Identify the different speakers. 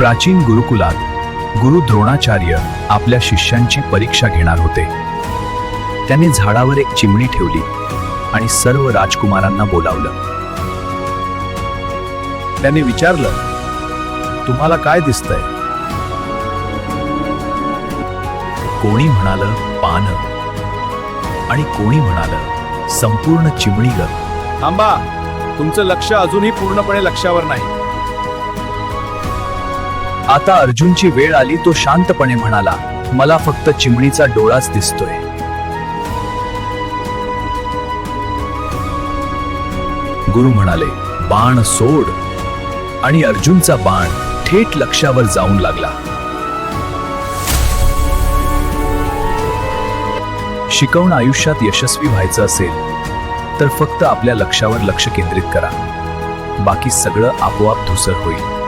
Speaker 1: प्राचीन गुरुकुलात गुरु द्रोणाचार्य आपल्या शिष्यांची परीक्षा घेणार होते. त्याने झाडावर एक चिमणी ठेवली आणि सर्व राजकुमारांना बोलावलं. त्याने विचारलं, तुम्हाला काय दिसतंय? कोणी म्हणालं पानं आणि कोणी म्हणालं संपूर्ण चिमणी ग.
Speaker 2: थांबा, तुमचं लक्ष अजूनही पूर्णपणे लक्ष्यावर नाही.
Speaker 1: आता अर्जुनची वेळ आली. तो शांतपणे म्हणाला, मला फक्त चिमणीचा डोळाच दिसतोय. गुरु म्हणाले, बाण सोड. आणि अर्जुनचा बाण थेट लक्ष्यावर जाऊन लागला. शिकवणं आयुष्यात यशस्वी व्हायचं असेल तर फक्त आपल्या लक्ष्यावर लक्ष केंद्रित करा. बाकी सगळं आपोआप धूसर होईल.